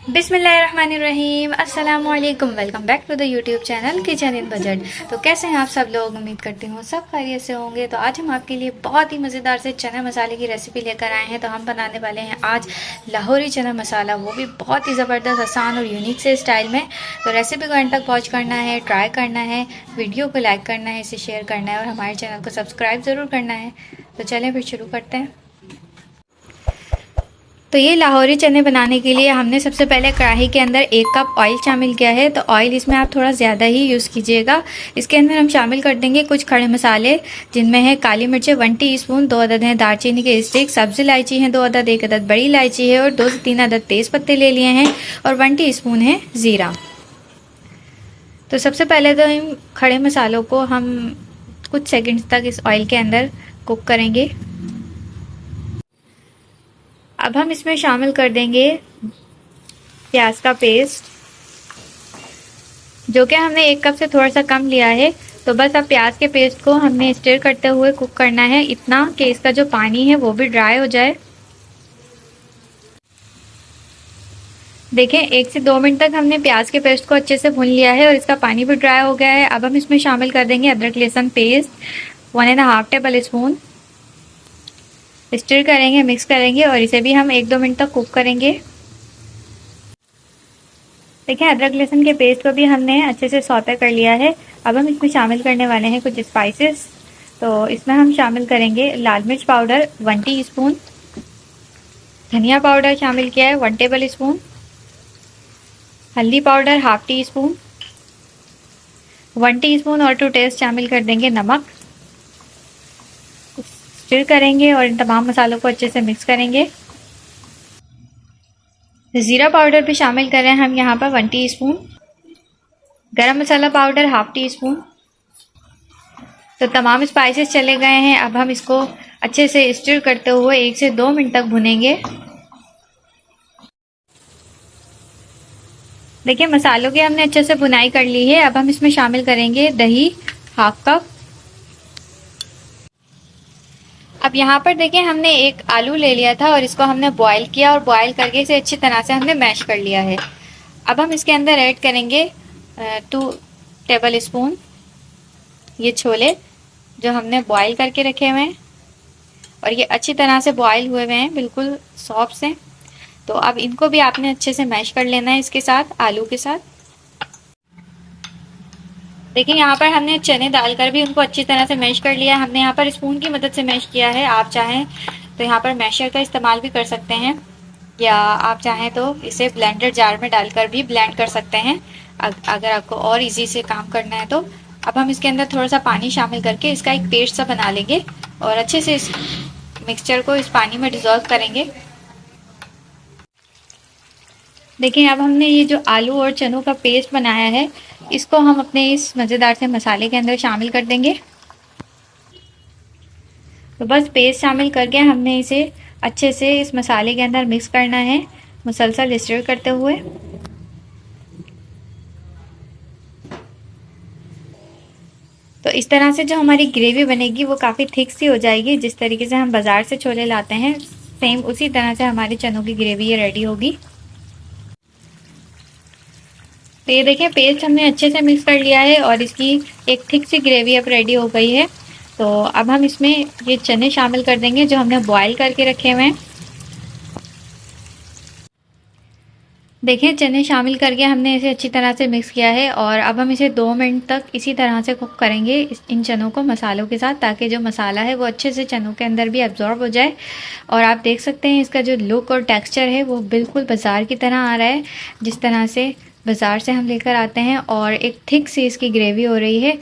बिस्मिल्लाहिर्रहमानिर्रहीम, अस्सलाम वालेकुम। Welcome back to the YouTube channel kitchen in budget. तो कैसे हैं आप सब लोग? उम्मीद करती हूँ सब खैरियत से होंगे। तो आज हम आपके लिए बहुत ही मज़ेदार से चना मसाले की रेसिपी लेकर आए हैं। तो हम बनाने वाले हैं आज लाहौरी चना मसाला, वो भी बहुत ही ज़बरदस्त, आसान और यूनिक से स्टाइल में। तो रेसिपी को एंड तक वॉच करना है, ट्राई करना है, वीडियो को लाइक करना है, इसे शेयर करना है और हमारे चैनल को सब्सक्राइब ज़रूर करना है। तो चलें फिर शुरू करते हैं। तो ये लाहौरी चने बनाने के लिए हमने सबसे पहले कढ़ाई के अंदर 1 कप ऑयल शामिल किया है। तो ऑयल इसमें आप थोड़ा ज़्यादा ही यूज़ कीजिएगा। इसके अंदर हम शामिल कर देंगे कुछ खड़े मसाले, जिनमें है काली मिर्चें 1 टीस्पून, 2 अदद हैं दालचीनी के स्टिक, सब्ज़ इलायची हैं 2 अदद, 1 अदद बड़ी इलायची है और 2 से 3 अदद तेज़ पत्ते ले लिए हैं और 1 टीस्पून है ज़ीरा। तो सबसे पहले तो इन खड़े मसालों को हम कुछ सेकेंड्स तक इस ऑयल के अंदर कुक करेंगे। अब हम इसमें शामिल कर देंगे प्याज का पेस्ट, जो कि हमने 1 कप से थोड़ा सा कम लिया है। तो बस अब प्याज के पेस्ट को हमने स्टर करते हुए कुक करना है, इतना कि इसका जो पानी है वो भी ड्राई हो जाए। देखें 1 से 2 मिनट तक हमने प्याज के पेस्ट को अच्छे से भून लिया है और इसका पानी भी ड्राई हो गया है। अब हम इसमें शामिल कर देंगे अदरक लहसुन पेस्ट 1.5 टेबल स्पून। स्टर करेंगे, मिक्स करेंगे और इसे भी हम 1-2 मिनट तक कुक करेंगे। देखिए अदरक लहसुन के पेस्ट को भी हमने अच्छे से सौते कर लिया है। अब हम इसमें शामिल करने वाले हैं कुछ स्पाइसेस। तो इसमें हम शामिल करेंगे लाल मिर्च पाउडर 1 टीस्पून, धनिया पाउडर शामिल किया है 1 टेबल स्पून, हल्दी पाउडर ½ टीस्पून, 1 टीस्पून और टू टेस्ट शामिल कर देंगे नमक। स्टर करेंगे और इन तमाम मसालों को अच्छे से मिक्स करेंगे। ज़ीरा पाउडर भी शामिल कर रहे हैं हम यहाँ पर 1 टीस्पून, गरम मसाला पाउडर ½ टीस्पून। तो तमाम स्पाइसेस चले गए हैं। अब हम इसको अच्छे से स्टर करते हुए 1 से 2 मिनट तक भुनेंगे। देखिए मसालों की हमने अच्छे से भुनाई कर ली है। अब हम इसमें शामिल करेंगे दही ½ कप। अब यहाँ पर देखिए हमने एक आलू ले लिया था और इसको हमने बॉईल किया और बॉईल करके इसे अच्छी तरह से हमने मैश कर लिया है। अब हम इसके अंदर ऐड करेंगे 2 टेबल स्पून ये छोले, जो हमने बॉईल करके रखे हुए हैं और ये अच्छी तरह से बॉईल हुए हुए हैं, बिल्कुल सॉफ्ट से। तो अब इनको भी आपने अच्छे से मैश कर लेना है इसके साथ, आलू के साथ। देखिए यहाँ पर हमने चने डालकर भी उनको अच्छी तरह से मैश कर लिया है। हमने यहाँ पर स्पून की मदद से मैश किया है। आप चाहें तो यहाँ पर मैशर का इस्तेमाल भी कर सकते हैं, या आप चाहें तो इसे ब्लेंडर जार में डालकर भी ब्लेंड कर सकते हैं, अगर आपको और इजी से काम करना है तो। अब हम इसके अंदर थोड़ा सा पानी शामिल करके इसका एक पेस्ट सा बना लेंगे और अच्छे से इस मिक्सचर को इस पानी में डिज़ोल्व करेंगे। देखिए अब हमने ये जो आलू और चनों का पेस्ट बनाया है, इसको हम अपने इस मज़ेदार से मसाले के अंदर शामिल कर देंगे। तो बस पेस्ट शामिल करके हमने इसे अच्छे से इस मसाले के अंदर मिक्स करना है, मुसलसल स्टर करते हुए। तो इस तरह से जो हमारी ग्रेवी बनेगी वो काफ़ी थिक सी हो जाएगी। जिस तरीके से हम बाज़ार से छोले लाते हैं, सेम उसी तरह से हमारी चनों की ग्रेवी ये रेडी होगी। तो ये देखें पेस्ट हमने अच्छे से मिक्स कर लिया है और इसकी एक थिक सी ग्रेवी अब रेडी हो गई है। तो अब हम इसमें ये चने शामिल कर देंगे जो हमने बॉईल करके रखे हुए हैं। देखें चने शामिल करके हमने इसे अच्छी तरह से मिक्स किया है और अब हम इसे 2 मिनट तक इसी तरह से कुक करेंगे इन चनों को मसालों के साथ, ताकि जो मसाला है वो अच्छे से चनों के अंदर भी एब्जॉर्ब हो जाए। और आप देख सकते हैं इसका जो लुक और टेक्सचर है वो बिल्कुल बाज़ार की तरह आ रहा है, जिस तरह से बाज़ार से हम लेकर आते हैं, और एक थिक सी इसकी ग्रेवी हो रही है।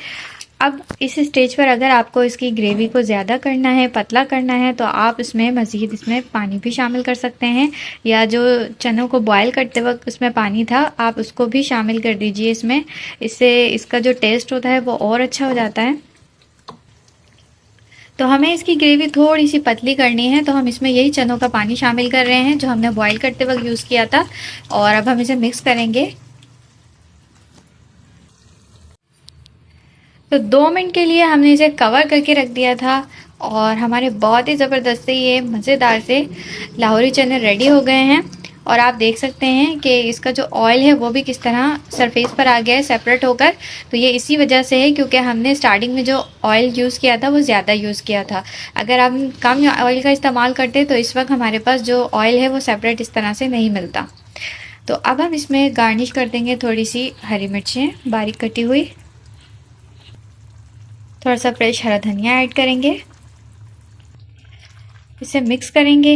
अब इस स्टेज पर अगर आपको इसकी ग्रेवी को ज़्यादा करना है, पतला करना है, तो आप इसमें मज़ीद इसमें पानी भी शामिल कर सकते हैं, या जो चनों को बॉईल करते वक्त उसमें पानी था आप उसको भी शामिल कर दीजिए इसमें। इससे इसका जो टेस्ट होता है वो और अच्छा हो जाता है। तो हमें इसकी ग्रेवी थोड़ी सी पतली करनी है, तो हम इसमें यही चनों का पानी शामिल कर रहे हैं जो हमने बॉईल करते वक्त यूज़ किया था, और अब हम इसे मिक्स करेंगे। तो 2 मिनट के लिए हमने इसे कवर करके रख दिया था और हमारे बहुत ही ज़बरदस्त से ये मज़ेदार से लाहौरी चने रेडी हो गए हैं। और आप देख सकते हैं कि इसका जो ऑयल है वो भी किस तरह सरफेस पर आ गया है सेपरेट होकर। तो ये इसी वजह से है क्योंकि हमने स्टार्टिंग में जो ऑयल यूज़ किया था वो ज़्यादा यूज़ किया था। अगर हम कम ऑयल का इस्तेमाल करते तो इस वक्त हमारे पास जो ऑयल है वो सेपरेट इस तरह से नहीं मिलता। तो अब हम इसमें गार्निश कर देंगे थोड़ी सी हरी मिर्चें बारीक कटी हुई, थोड़ा सा फ्रेश हरा धनिया ऐड करेंगे, इसे मिक्स करेंगे,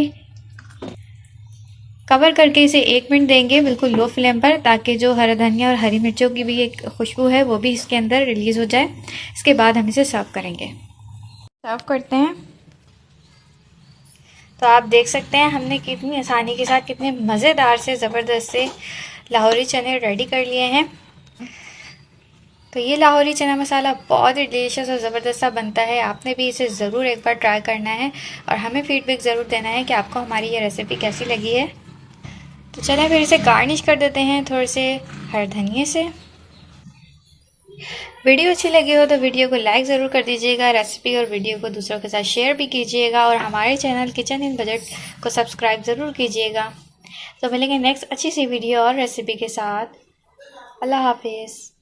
कवर करके इसे 1 मिनट देंगे बिल्कुल लो फ्लेम पर, ताकि जो हरा धनिया और हरी मिर्चों की भी एक खुशबू है वो भी इसके अंदर रिलीज़ हो जाए। इसके बाद हम इसे सर्व करेंगे। सर्व करते हैं। तो आप देख सकते हैं हमने कितनी आसानी के साथ कितने मज़ेदार से ज़बरदस्त से लाहौरी चने रेडी कर लिए हैं। तो ये लाहौरी चना मसाला बहुत ही डिलीशियस और ज़बरदस्त सा बनता है। आपने भी इसे ज़रूर एक बार ट्राई करना है और हमें फीडबैक ज़रूर देना है कि आपको हमारी ये रेसिपी कैसी लगी है। तो चलें फिर इसे गार्निश कर देते हैं थोड़े से हरे धनिए से। वीडियो अच्छी लगी हो तो वीडियो को लाइक ज़रूर कर दीजिएगा, रेसिपी और वीडियो को दूसरों के साथ शेयर भी कीजिएगा और हमारे चैनल किचन इन बजट को सब्सक्राइब ज़रूर कीजिएगा। तो मिलेंगे नेक्स्ट अच्छी सी वीडियो और रेसिपी के साथ। अल्लाह हाफिज़।